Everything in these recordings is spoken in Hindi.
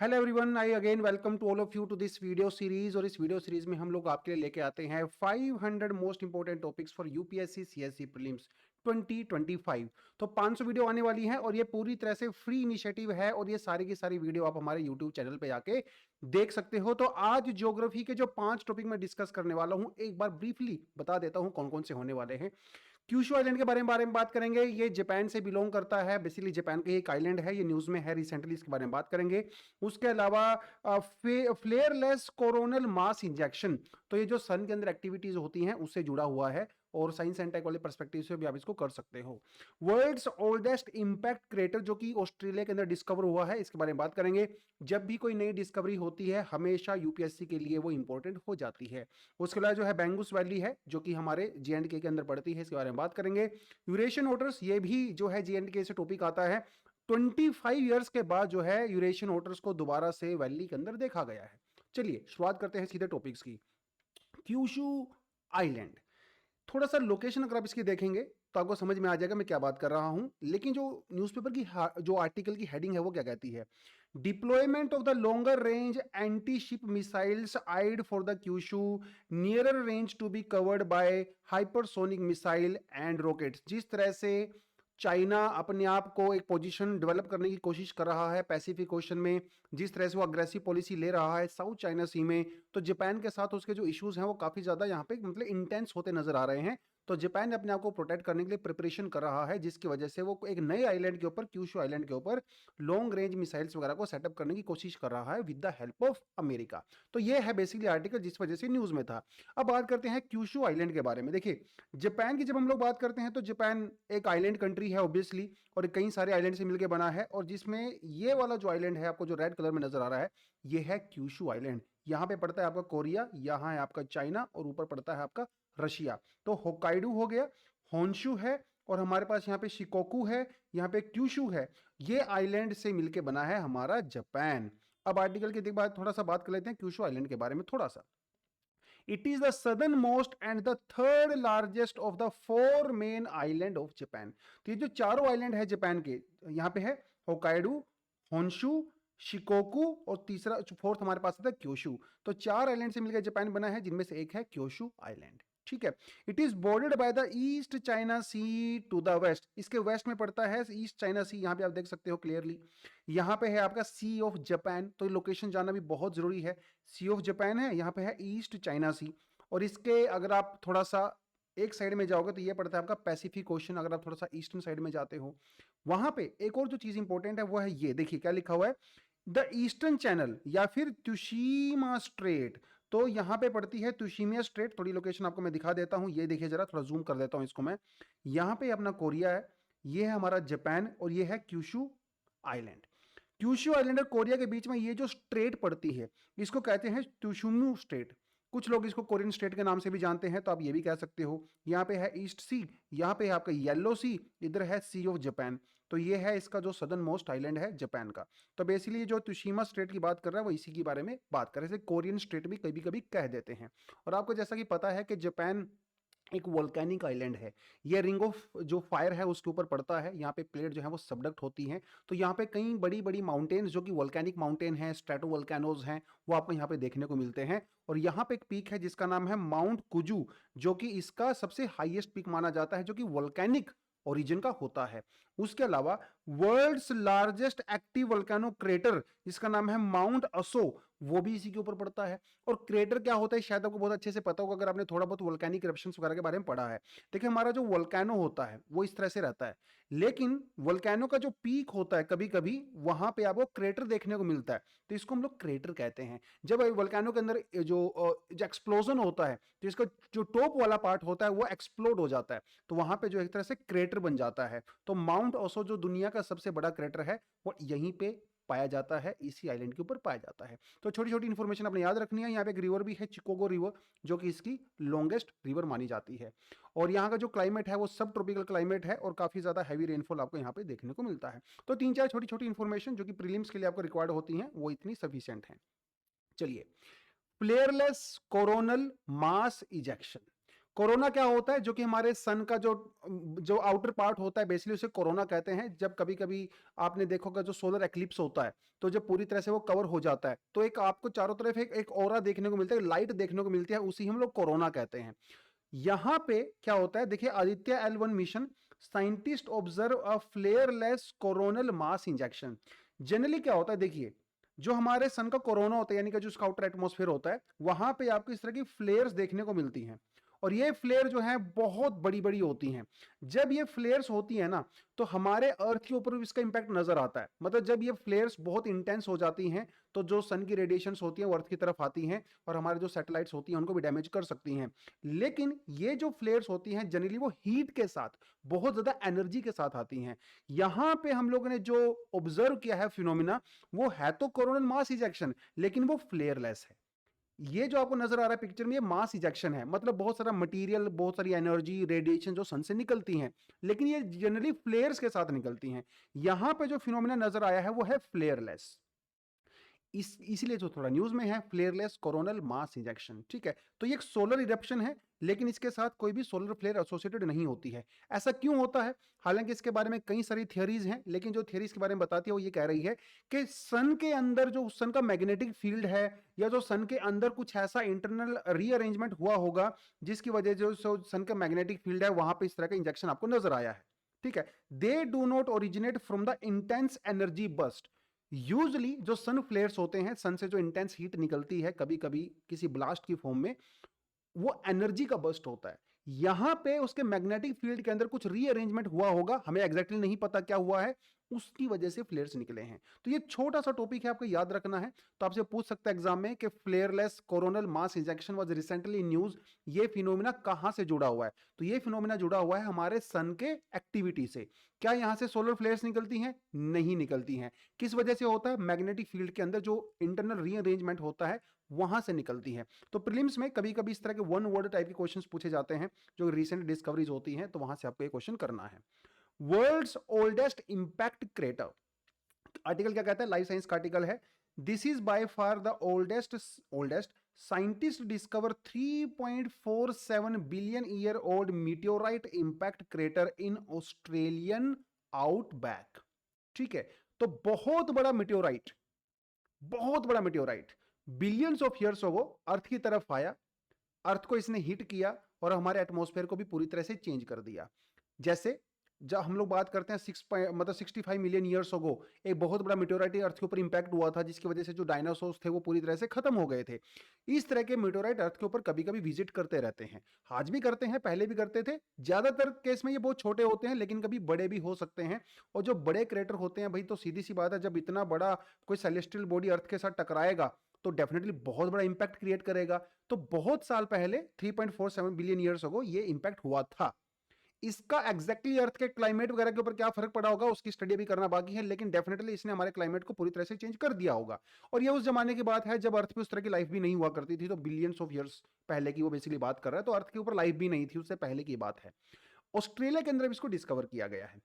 Hello everyone, I again welcome to all of you to this video series. और इस वीडियो सीरीज में हम लोग आपके लिए लेके आते हैं 500 most important topics for UPSC CSC prelims 2025। तो 500 वीडियो आने वाली हैं और ये पूरी तरह से फ्री इनिशिएटिव है और ये सारी की सारी वीडियो आप हमारे यूट्यूब चैनल पे जाके देख सकते हो। तो आज ज्योग्राफी के जो 5 टॉपिक मैं डिस्कस करने वाला हूं, एक बार ब्रीफली बता देता हूं कौन कौन से होने वाले हैं। क्यूशू आइलैंड के बारे में बात करेंगे। ये जापान से बिलोंग करता है, बेसिकली जापान का एक आइलैंड है, ये न्यूज में है रिसेंटली, इसके बारे में बात करेंगे। उसके अलावा फ्लेयरलेस कोरोनल मास इंजेक्शन, तो ये जो सन के अंदर एक्टिविटीज होती हैं उससे जुड़ा हुआ है और साइंस एंड टेक वाले पर्सपेक्टिव से भी आप इसको कर सकते हो। वर्ल्ड्स ओल्डेस्ट इंपैक्ट क्रेटर जो कि ऑस्ट्रेलिया के अंदर डिस्कवर हुआ है, इसके बारे में बात करेंगे। जब भी कोई नई डिस्कवरी होती है हमेशा यूपीएससी के लिए वो इंपॉर्टेंट हो जाती है। उसके अलावा जो है बेंगुस वैली है जो कि हमारे जेएंडके के अंदर पड़ती है, इसके बारे में बात करेंगे। यूरेशियन ओटर्स, ये भी जो है जेएंडके से टॉपिक आता है। 25 ईयर्स के बाद जो है यूरेशियन ओटर्स को दोबारा से वैली के अंदर देखा गया है। चलिए शुरुआत करते हैं सीधे टॉपिक्स की। क्यूशू आइलैंड, थोड़ा सा लोकेशन अगर आप इसकी देखेंगे तो आपको समझ में आ जाएगा मैं क्या बात कर रहा हूं। लेकिन जो न्यूज़पेपर की जो आर्टिकल की हेडिंग है वो क्या कहती है? Deployment of the longer range anti ship missiles aimed for the Kyushu, nearer range to be covered by hypersonic missile and rockets. जिस तरह से चाइना अपने आप को एक पोजीशन डेवलप करने की कोशिश कर रहा है पैसिफिक ओशन में, जिस तरह से वो अग्रेसिव पॉलिसी ले रहा है साउथ चाइना सी में, तो जापान के साथ उसके जो इश्यूज हैं वो काफी ज्यादा यहाँ पे मतलब इंटेंस होते नजर आ रहे हैं। तो जापान ने अपने आप को प्रोटेक्ट करने के लिए प्रिपरेशन कर रहा है, जिसकी वजह से वो एक नए आइलैंड के ऊपर, क्यूशू आइलैंड के ऊपर लॉन्ग रेंज मिसाइल्स वगैरह को सेटअप करने की कोशिश कर रहा है with the help of America. तो ये है बेसिकली आर्टिकल जिस वजह से न्यूज में था। अब बात करते हैं क्यूशू आइलैंड के बारे में। देखिए, जापान की जब हम लोग बात करते हैं तो जापान एक आइलैंड कंट्री है ऑब्वियसली, और कई सारे आइलैंड से मिलकर बना है। और जिसमें ये वाला जो आइलैंड है आपको जो रेड कलर में नजर आ रहा है, ये है क्यूशू आइलैंड। यहाँ पे पड़ता है आपका कोरिया, यहाँ है आपका चाइना और ऊपर पड़ता है आपका रशिया। तो होक्काइडो हो गया, होन्शु है, और हमारे पास यहाँ पे शिकोकू है, यहाँ पे क्यूशू है। ये आइलैंड से मिलके बना है हमारा जापान। अब आर्टिकल के बाद थोड़ा सा बात कर लेते हैं क्यूशू आइलैंड के बारे में थोड़ा सा। It is the southernmost and the third largest of the four main island of Japan। तो ये जो चारों आइलैंड है जापान के, यहाँ पे है होकाइडो, होन्शु, शिकोकू और तीसरा फोर्थ हमारे पास आता है क्योशू। तो चार आइलैंड से मिलकर जापान बना है, जिनमें से एक है क्योशू आइलैंड। ठीक है। It is bordered by the East China Sea to the west. इसके वेस्ट में पड़ता है ईस्ट चाइना सी, यहाँ पे आप देख सकते हो क्लियरली। यहाँ पे है आपका सी ऑफ जापान, तो लोकेशन जानना भी बहुत जरूरी है। सी ऑफ जापान है, यहाँ पे है ईस्ट चाइना सी। और इसके अगर आप थोड़ा सा एक साइड में जाओगे तो ये पड़ता है आपका पैसिफिक ओशन। अगर आप थोड़ा सा ईस्टर्न साइड में जाते हो, वहां पे एक और जो चीज इंपॉर्टेंट है वो है ये देखिए क्या लिखा हुआ है, द ईस्टर्न चैनल या फिर त्सुशिमा स्ट्रेट। तो यहां पे पड़ती है त्सुशिमा स्ट्रेट। थोड़ी लोकेशन आपको मैं दिखा देता हूं, ये देखिए जरा, थोड़ा जूम कर देता हूं इसको मैं। यहां पे अपना कोरिया है, ये है हमारा जापान और ये है क्यूशू आइलैंड। क्यूशू आइलैंड और कोरिया के बीच में ये जो स्ट्रेट पड़ती है इसको कहते हैं त्सुशिमा स्ट्रेट। कुछ लोग इसको कोरियन स्ट्रेट के नाम से भी जानते हैं, तो आप ये भी कह सकते हो। यहाँ पे है ईस्ट सी, यहाँ पे है आपका येलो सी, इधर है सी ऑफ जापान। तो ये है इसका जो सदर्न मोस्ट आइलैंड है जापान का। तो बेसिकली जो त्सुशिमा स्ट्रेट की बात कर रहा है वो इसी के बारे में बात कर रहे हैं। कोरियन स्ट्रेट भी कभी कभी कह देते हैं। और आपको जैसा कि पता है कि जापान एक वोल्केनिक आइलैंड है। ये रिंग ऑफ जो फायर है उसके ऊपर पड़ता है। यहाँ पे प्लेट जो है वो सबडक्ट होती हैं, तो यहाँ पे कई बड़ी बड़ी माउंटेन्स जो कि वोल्केनिक माउंटेन हैं, स्ट्रेटो वोल्केनोज हैं, वो आपको यहाँ पे देखने को मिलते हैं। और यहाँ पे एक पीक है जिसका नाम है माउंट कुजू, जो कि इसका सबसे हाईएस्ट पीक माना जाता है, जो कि वोल्केनिक ओरिजिन का होता है। उसके अलावा world's largest active volcano crater जिसका नाम है माउंट असो, वो भी इसी के ऊपर पड़ता है। और क्रेटर क्या होता है शायद आपको बहुत अच्छे से पता होगा अगर आपने थोड़ा बहुत वोल्केनिक इरप्शंस वगैरह के बारे में पढ़ा है। देखिए, हमारा जो वोल्केनो होता है वो इस तरह से रहता है, लेकिन वोल्केनो का जो पीक होता है कभी कभी वहां पे आपको क्रेटर देखने को मिलता है, तो इसको हम लोग क्रेटर कहते हैं। जब वोल्केनो के अंदर जो एक्सप्लोजन होता है तो इसका जो टॉप वाला पार्ट होता है वो एक्सप्लोड हो जाता है, तो वहां पे जो एक तरह से क्रेटर बन जाता है। तो माउंट ओसो जो दुनिया का सबसे बड़ा क्रेटर है वो यहीं पे पाया जाता है, इसी आइलैंड के ऊपर पाया जाता है। तो छोटी छोटी इंफॉर्मेशन आपने याद रखनी है। यहाँ पे एक रिवर भी है चिकोगो रिवर, जो कि इसकी लॉन्गेस्ट रिवर मानी जाती है। और यहाँ का जो क्लाइमेट है वो सब ट्रॉपिकल क्लाइमेट है और काफी ज्यादा हैवी रेनफॉल आपको यहाँ पे देखने को मिलता है। तो तीन चार छोटी छोटी इंफॉर्मेशन जो कि प्रीलिम्स के लिए आपको रिक्वायर्ड होती हैं वो इतनी सफिशिएंट है। चलिए, फ्लेयरलेस कोरोनल मास इजेक्शन। कोरोना क्या होता है? जो कि हमारे सन का जो जो आउटर पार्ट होता है, बेसिकली उसे कोरोना कहते हैं। जब कभी-कभी आपने देखा होगा जो सोलर एक्लिप्स होता है, तो जब पूरी तरह से वो कवर हो जाता है, तो एक आपको चारों तरफ एक एक ऑरा देखने को मिलता है, लाइट देखने को मिलती है, उसी हम लोग कोरोना कहते हैं। यहाँ पे क्या होता है, देखिए Aditya L1 mission, scientist observe a flareless coronal mass injection. Generally क्या होता है, देखिए जो हमारे सन का कोरोना होता है, यानी कि जो उसका आउटर एटमॉस्फेयर होता है, वहां पे आपको इस तरह की फ्लेयर्स देखने को मिलती हैं। और ये फ्लेयर जो है बहुत बड़ी बड़ी होती हैं। जब ये फ्लेयर्स होती है ना, तो हमारे अर्थ के ऊपर भी इसका इंपैक्ट नजर आता है। मतलब जब ये फ्लेयर्स बहुत इंटेंस हो जाती हैं, तो जो सन की रेडिएशंस होती हैं वो अर्थ की तरफ आती हैं, और हमारे जो सैटेलाइट्स होती हैं उनको भी डैमेज कर सकती हैं। लेकिन ये जो फ्लेयर्स होती हैं जनरली वो हीट के साथ, बहुत ज्यादा एनर्जी के साथ आती हैं। यहां पे हम लोगों ने जो ऑब्जर्व किया है फिनोमिना, वो है तो कोरोनल मास इजेक्शन, लेकिन वो फ्लेयरलेस है। ये जो आपको नजर आ रहा है पिक्चर में, ये मास इजेक्शन है। मतलब बहुत सारा मटेरियल, बहुत सारी एनर्जी, रेडिएशन जो सन से निकलती हैं, लेकिन ये जनरली फ्लेयर्स के साथ निकलती हैं। यहां पे जो फिनोमिना नजर आया है वो है फ्लेयरलेस। इसीलिए जो थोड़ा न्यूज में है, फ्लेयरलेस कोरोनल मास इंजेक्शन। ठीक है, तो ये एक सोलर इरप्शन है, लेकिन इसके साथ कोई भी सोलर फ्लेयर एसोसिएटेड नहीं होती है। ऐसा क्यों होता है? हालांकि इसके बारे में कई सारी थियरीज हैं, लेकिन जो थियरीज के बारे में बताती है वो ये कह रही है कि सन के अंदर जो सन का मैग्नेटिक फील्ड है, या जो सन के अंदर कुछ ऐसा इंटरनल रीअरेंजमेंट हुआ होगा, जिसकी वजह जो सन का मैग्नेटिक फील्ड है वहां पर इस तरह का इंजेक्शन आपको नजर आया है। ठीक है, they do not originate from the intense energy burst. Usually जो सन फ्लेयर्स होते हैं, सन से जो इंटेंस हीट निकलती है कभी कभी किसी ब्लास्ट की फॉर्म में, वो एनर्जी का बर्स्ट होता है। यहां पे उसके मैग्नेटिक फील्ड के अंदर कुछ रीअरेंजमेंट हुआ होगा, हमें एग्जैक्टली नहीं पता क्या हुआ है, उसकी वजह से फ्लेयर्स निकले हैं। तो ये छोटा सा टॉपिक है, आपको याद रखना है। तो आपसे पूछ सकता है एग्जाम में कि flareless coronal mass injection was recently in news, ये फिनोमिना कहां से जुड़ा हुआ है? तो ये फिनोमिना जुड़ा हुआ है हमारे सन के एक्टिविटी से। क्या यहां से सोलर फ्लेयर्स निकलती हैं? नहीं निकलती हैं। किस वजह से होता है? मैग्नेटिक फील्ड के अंदर जो इंटरनल रीअरेंजमेंट होता है, वहां से निकलती है। तो प्रीलिम्स में कभी कभी इस तरह के वन वर्ड टाइप के क्वेश्चंस पूछे जाते हैं, जो रिसेंट डिस्कवरीज होती हैं, तो वहां से आपको ये क्वेश्चन करना है। World's oldest impact crater, article क्या कहता है? लाइफ साइंस का आर्टिकल है। This is by far the oldest scientist discover 3.47 billion year old meteorite impact crater in Australian outback. ठीक है, तो बहुत बड़ा meteorite billions of years ago earth की तरफ आया, अर्थ को इसने हिट किया और हमारे एटमॉस्फेयर को भी पूरी तरह से चेंज कर दिया। जैसे जब हम लोग बात करते हैं मतलब 65 मिलियन ईयर्स अगो एक बहुत बड़ा मेटेओराइट अर्थ के ऊपर इंपैक्ट हुआ था, जिसकी वजह से जो डायनासोर्स थे वो पूरी तरह से खत्म हो गए थे। इस तरह के मेटेओराइट अर्थ के ऊपर कभी कभी विजिट करते रहते हैं। आज भी करते हैं, पहले भी करते थे। ज्यादातर केस में ये बहुत छोटे होते हैं, लेकिन कभी बड़े भी हो सकते हैं। और जो बड़े क्रेटर होते हैं भाई, तो सीधी सी बात है, जब इतना बड़ा कोई सेलेस्टियल बॉडी अर्थ के साथ टकराएगा तो डेफिनेटली बहुत बड़ा इंपैक्ट क्रिएट करेगा। तो बहुत साल पहले 3.47 बिलियन ईयर्स अगो ये इंपैक्ट हुआ था। इसका एग्जैक्टली अर्थ के क्लाइमेट वगैरह के ऊपर क्या फर्क पड़ा होगा उसकी स्टडी भी करना बाकी है, लेकिन डेफिनेटली इसने हमारे क्लाइमेट को पूरी तरह से चेंज कर दिया होगा। और ये उस जमाने की बात है जब अर्थ पे उस तरह की लाइफ भी नहीं हुआ करती थी, तो बिलियंस ऑफ ईयर्स पहले की वो बेसिकली बात कर रहा है। तो अर्थ के ऊपर लाइफ भी नहीं थी, उससे पहले की बात है। ऑस्ट्रेलिया के अंदर इसको डिस्कवर किया गया है।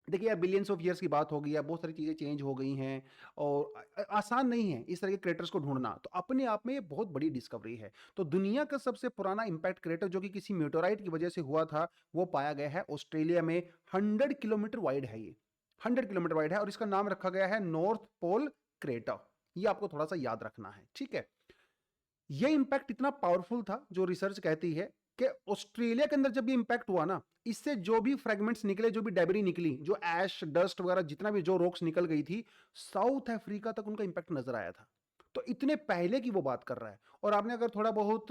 देखिए यार, बिलियंस ऑफ ईयर्स की बात हो गई है, बहुत सारी चीज़ें चेंज हो गई हैं, और आसान नहीं है इस तरह के क्रेटर्स को ढूंढना। तो अपने आप में ये बहुत बड़ी डिस्कवरी है। तो दुनिया का सबसे पुराना इंपैक्ट क्रेटर जो कि किसी मेटेओराइट की वजह से हुआ था, वो पाया गया है ऑस्ट्रेलिया में। 100 किलोमीटर वाइड है ये, 100 किलोमीटर वाइड है, और इसका नाम रखा गया है नॉर्थ पोल क्रेटर। ये आपको थोड़ा सा याद रखना है, ठीक है। ये इंपैक्ट इतना पावरफुल था, जो रिसर्च कहती है कि ऑस्ट्रेलिया के अंदर जब ये इंपैक्ट हुआ ना, इससे जो भी फ्रेगमेंट्स निकले, जो भी डेबरी निकली, जो एश डस्ट वगैरह जितना भी जो रॉक्स निकल गई थी, साउथ अफ्रीका तक उनका इंपैक्ट नजर आया था। तो इतने पहले की वो बात कर रहा है। और आपने अगर थोड़ा बहुत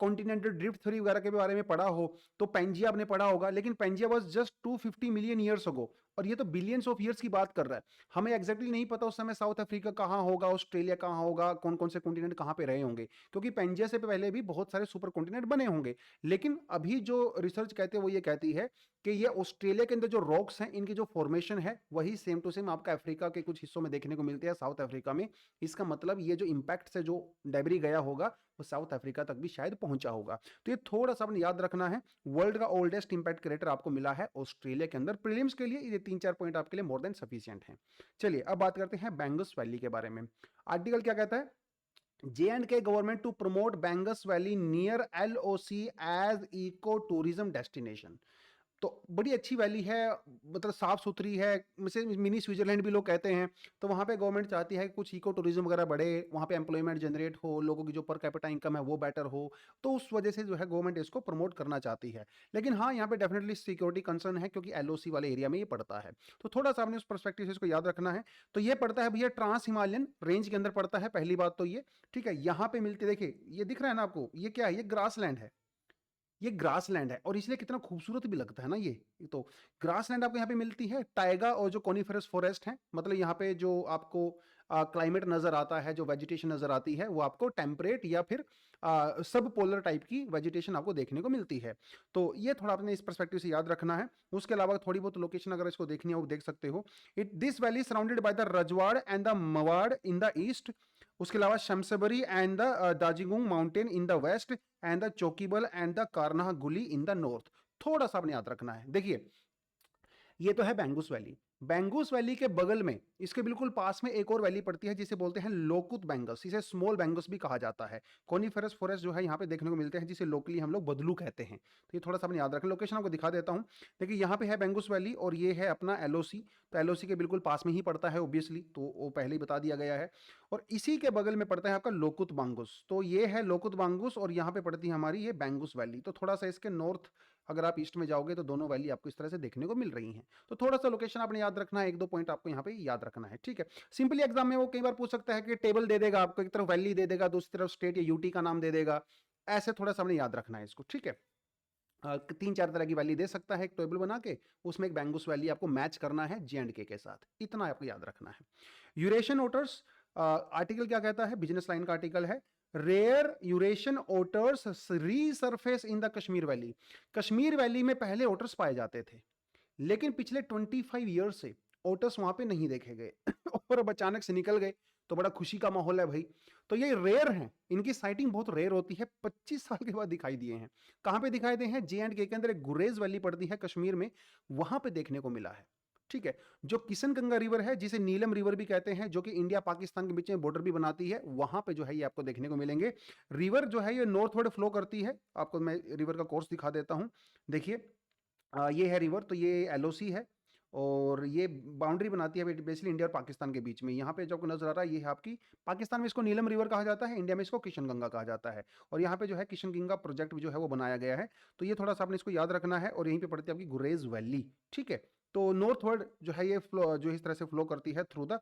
कॉन्टिनेंटल ड्रिफ्ट थ्योरी वगैरह के बारे में पढ़ा हो, तो पेंजिया आपने पढ़ा होगा, लेकिन Pangea was just 250 million years ago, और ये तो बिलियंस ऑफ ईयर्स की बात कर रहा है। हमें एक्जैक्टली नहीं पता उस समय साउथ अफ्रीका कहाँ होगा, ऑस्ट्रेलिया कहाँ होगा, कौन कौन से कॉन्टिनेंट कहाँ पे रहे होंगे, क्योंकि पेंजिया से पहले भी बहुत सारे सुपर कॉन्टिनेंट बने होंगे। लेकिन अभी जो रिसर्च कहते हैं वो ये कहती है कि ये ऑस्ट्रेलिया के अंदर जो रॉक्स हैं, इनकी जो फॉर्मेशन है वही सेम टू सेम आपका अफ्रीका के कुछ हिस्सों में देखने को मिलती है, साउथ अफ्रीका में। इसका मतलब ये जो इंपैक्ट से जो डेबरी गया होगा वो साउथ अफ्रीका तक भी शायद पहुंचा होगा। तो ये थोड़ा सा आपने याद रखना है। वर्ल्ड का ओल्डेस्ट इंपैक्ट क्रेटर आपको मिला है ऑस्ट्रेलिया के अंदर। प्रीलिम्स के लिए ये 3-4 पॉइंट आपके लिए मोर देन सफिशिएंट हैं। चलिए अब बात करते हैं बेंगस वैली के बारे में। आर्टिकल क्या कहता है? J&K government to promote Bangus Valley near LOC as eco tourism destination। तो बड़ी अच्छी वैली है, मतलब साफ सुथरी है, मिसे मिनी स्विट्जरलैंड भी लोग कहते हैं। तो वहाँ पे गवर्नमेंट चाहती है कि कुछ इको टूरिज्म वगैरह बढ़े, वहाँ पे एम्प्लॉयमेंट जनरेट हो, लोगों की जो पर कैपिटा इनकम है वो बेटर हो। तो उस वजह से जो है गवर्नमेंट इसको प्रमोट करना चाहती है। लेकिन हाँ, यहाँ पे डेफिनेटली सिक्योरिटी कंसर्न है, क्योंकि एलओसी वाले एरिया में ये पड़ता है। तो थोड़ा सा आपने उस परस्पेक्टिव से इसको याद रखना है। तो ये पड़ता है भैया ट्रांस हिमालयन रेंज के अंदर पड़ता है, पहली बात तो ये। ठीक है, यहाँ पे मिलती, देखिए ये दिख रहा है ना आपको, ये क्या है, ये ग्रास लैंड है। ये ग्रास लैंड है और इसलिए कितना खूबसूरत भी लगता है ना ये। तो ग्रास लैंड आपको यहाँ पे मिलती है, टाइगा और जो कॉनिफेरस फॉरेस्ट है, मतलब यहाँ पे जो आपको क्लाइमेट नजर आता है, जो वेजिटेशन नजर आती है, वो आपको टेम्परेट या फिर सब पोलर टाइप की वेजिटेशन आपको देखने को मिलती है। तो ये थोड़ा आपने इस परस्पेक्टिव से याद रखना है। उसके अलावा थोड़ी बहुत लोकेशन अगर इसको देखनी हो देख सकते हो। This valley surrounded by the Rajwar and the Mawar in the east. उसके अलावा Shamsbari and the Dajigung mountain in the west and the Chokibal and the Karnah Gali in the north. थोड़ा सा आपने याद रखना है। देखिए ये तो है बैंगुस वैली। बैंगुस वैली के बगल में, इसके बिल्कुल पास में एक और वैली पड़ती है जिसे बोलते हैं लोकुत बैंगस, इसे स्मॉल बैंगस भी कहा जाता है। कोनिफेरस फॉरेस्ट जो है यहाँ पे देखने को मिलते हैं, जिसे लोकली हम लोग बदलू कहते हैं। तो ये थोड़ा सा अपने याद रखें। लोकेशन आपको दिखा देता हूँ। देखिए यहाँ पे है बैंगुस वैली और ये है अपना एलओसी। तो एलओसी के बिल्कुल पास में ही पड़ता है ऑब्वियसली, तो वो पहले ही बता दिया गया है। और इसी के बगल में पड़ता है आपका लोकुत बांगुस। तो ये है लोकुत बांगुस और यहाँ पे पड़ती है हमारी ये बैंगुस वैली। तो थोड़ा सा इसके नॉर्थ अगर आप ईस्ट में जाओगे तो दोनों वैली आपको इस तरह से देखने को मिल रही हैं। तो थोड़ा सा लोकेशन आपने याद रखना है, एक दो पॉइंट आपको यहाँ पे याद रखना है। ठीक है, सिंपली एग्जाम में वो कई बार पूछ सकता है कि टेबल दे देगा आपको, एक तरफ वैली दे देगा, दूसरी तरफ स्टेट या यूटी का नाम दे देगा। ऐसे थोड़ा सा आपने याद रखना है इसको। ठीक है, तीन चार तरह की वैली दे सकता है एक टेबल बना के, उसमें एक बैंगुस वैली आपको मैच करना है J&K के साथ, इतना आपको याद रखना है। यूरेशियन ओटर्स, आर्टिकल क्या कहता है, बिजनेस लाइन का आर्टिकल है। Rare Eurasian otters resurface in the Kashmir valley. Kashmir valley में पहले ओटर्स पाए जाते थे, लेकिन पिछले 25 ईयर से ओटर्स वहां पे नहीं देखे गए और अब अचानक से निकल गए। तो बड़ा खुशी का माहौल है भाई। तो ये रेयर हैं, इनकी साइटिंग बहुत रेयर होती है, 25 साल के बाद दिखाई दिए हैं। कहां पे दिखाई दिए हैं? J&K के अंदर एक गुरेज वैली पड़ती है कश्मीर में, वहां पे देखने को मिला है। ठीक है, जो किशन गंगा रिवर है, जिसे नीलम रिवर भी कहते हैं, जो कि इंडिया पाकिस्तान के बीच में बॉर्डर भी बनाती है, वहां पे जो है ये आपको देखने को मिलेंगे। रिवर जो है ये नॉर्थवर्ड फ्लो करती है। आपको मैं रिवर का कोर्स दिखा देता हूं। देखिए ये है रिवर, तो ये एलओसी है और ये बाउंड्री बनाती है बेसिकली इंडिया और पाकिस्तान के बीच में। यहाँ पे जो आपको नजर आ रहा है ये है आपकी, पाकिस्तान में इसको नीलम रिवर कहा जाता है, इंडिया में इसको किशन गंगा कहा जाता है। और यहाँ पे जो है किशन गंगा प्रोजेक्ट जो है वो बनाया गया है। तो ये थोड़ा सा आपने इसको याद रखना है। और यहीं पे पड़ती है आपकी गुरेज वैली। ठीक है, तो नॉर्थवर्ड जो है ये फ्लो जो इस तरह से फ्लो करती है through the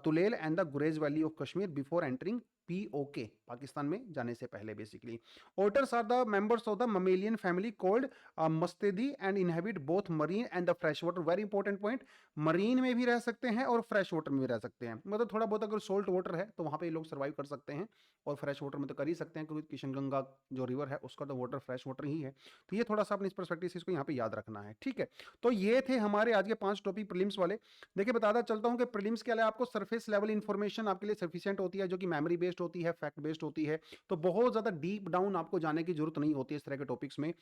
Tulail and the Gurez valley of Kashmir before entering POK, Pakistan में जाने से पहले basically. Otters are the members of the mammalian family called Mustelidae and inhabit both marine and the fresh water. Very important point, marine में भी रह सकते हैं और फ्रेश वाटर में भी रह सकते हैं। मतलब थोड़ा बहुत अगर सोल्ट वाटर है तो वहां पे लोग सर्वाइव कर सकते हैं, और फ्रेश वाटर में तो कर ही सकते हैं, क्योंकि किशन गंगा जो रिवर है उसका तो वाटर फ्रेश वाटर ही है। तो ये थोड़ा सा अपने इस परस्पेक्टिव से इसको यहाँ पे याद रखना है। ठीक है, तो ये थे हमारे आज के 5 टॉपिक प्रीलिम्स वाले। देखिए बताता चलता हूँ कि प्रीलिम्स के अलावा आपको सरफेस लेवल इन्फॉर्मेशन आपके लिए सफिशिएंट होती है, जो कि मेमोरी बेस्ड होती है, फैक्ट बेस्ड होती है। तो बहुत ज्यादा डीप डाउन आपको जाने की जरूरत नहीं होती इस तरह के टॉपिक्स में।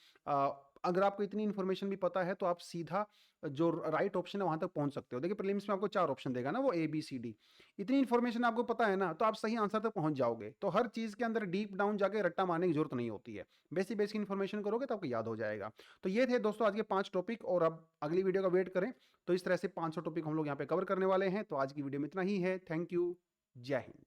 अगर आपको इतनी इन्फॉर्मेशन भी पता है तो आप सीधा जो राइट ऑप्शन है वहां तक पहुंच सकते हो। देखिए प्रीलिम्स में आपको 4 ऑप्शन देगा ना, वो ABCD। इतनी इन्फॉर्मेशन आपको पता है ना, तो आप सही आंसर तक पहुंच जाओगे। तो हर चीज के अंदर डीप डाउन जाके रट्टा मारने की जरूरत नहीं होती है। बेसिक बेसिक इन्फॉर्मेशन करोगे तो आपको याद हो जाएगा। तो ये थे दोस्तों आज के 5 टॉपिक, और अब अगली वीडियो का वेट करें। तो इस तरह से 500 टॉपिक हम लोग यहाँ पे कवर करने वाले हैं। तो आज की वीडियो में इतना ही है। थैंक यू, जय हिंद।